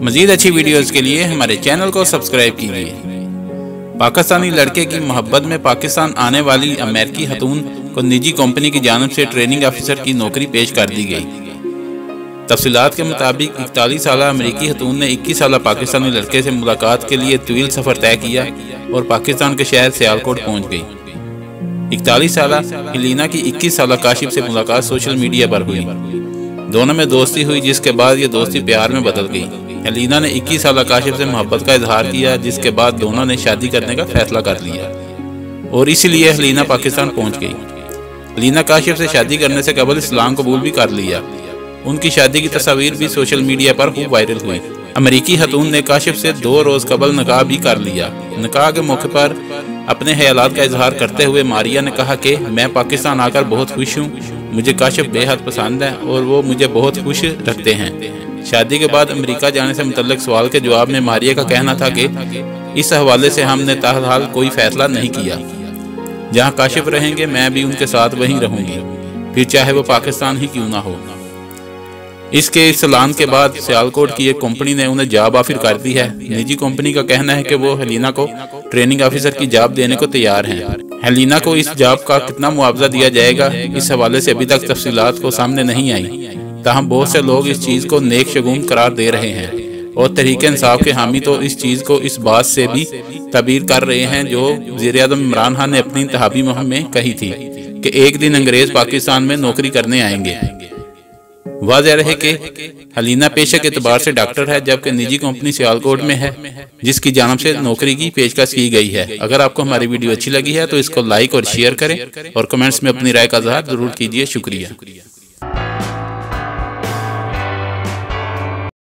मजीद अच्छी वीडियोस के लिए हमारे चैनल को सब्सक्राइब कीजिए। पाकिस्तानी लड़के की मोहब्बत में पाकिस्तान आने वाली अमेरिकी खतून को निजी कंपनी की जानिब से ट्रेनिंग ऑफिसर की नौकरी पेश कर दी गई। तफसीलात के मुताबिक 41 साला अमेरिकी खतून ने 21 साला पाकिस्तानी लड़के से मुलाकात के लिए तवील सफ़र तय किया और पाकिस्तान के शहर सियालकोट पहुँच गई। 41 साला हेलिना की 21 साला काशिफ से मुलाकात सोशल मीडिया पर हुई। दोनों में दोस्ती हुई, जिसके बाद ये दोस्ती प्यार में बदल गई। हेलिना ने 21 साला काशिफ से मोहब्बत का इजहार किया, जिसके बाद दोनों ने शादी करने का फैसला कर लिया और इसीलिए हेलिना पाकिस्तान पहुंच गई। हेलिना काशिफ से शादी करने से कबल इस्लाम कबूल भी कर लिया। उनकी शादी की तस्वीर भी सोशल मीडिया पर खूब वायरल हुई। अमेरिकी खतून ने काशिफ से 2 रोज़ कबल निकाह भी कर लिया। निकाह के मौके पर अपने ख्यालात का इजहार करते हुए मारिया ने कहा कि मैं पाकिस्तान आकर बहुत खुश हूँ, मुझे काशिफ बेहद पसंद है और वो मुझे बहुत खुश रखते हैं। शादी के बाद अमेरिका जाने से मुतल्लिक सवाल के जवाब में मारिया का कहना था कि इस हवाले से हमने ताहाल कोई फैसला नहीं किया। जहाँ काशिफ रहेंगे मैं भी उनके साथ वहीं रहूंगी, फिर चाहे वो पाकिस्तान ही क्यों ना हो। इसके इस ऐलान के बाद सियालकोट की एक कंपनी ने उन्हें जॉब ऑफर कर दी है। निजी कंपनी का कहना है कि वो हेलिना को ट्रेनिंग ऑफिसर की जॉब देने को तैयार हैं। हेलिना को इस जॉब का कितना मुआवजा दिया जाएगा, इस हवाले से अभी तक तफसीलात को सामने नहीं आई। ताहम बहुत से लोग इस चीज़ को नेक शगुन करार दे रहे हैं और तहरीक इंसाफ के हामी तो इस चीज़ को इस बात से भी तबीर कर रहे हैं जो वज़ीर-ए-आज़म इमरान खान ने अपनी इंतखाबी मुहिम में कही थी कि एक दिन अंग्रेज पाकिस्तान में नौकरी करने आएंगे। वाज़ेह रहे कि हेलिना पेशे के एतबार से डॉक्टर है, जबकि निजी कंपनी सियालकोट में है जिसकी जानिब से नौकरी की पेशकश की गई है। अगर आपको हमारी वीडियो अच्छी लगी है तो इसको लाइक और शेयर करें और कमेंट्स में अपनी राय का इज़हार जरूर कीजिए। शुक्रिया।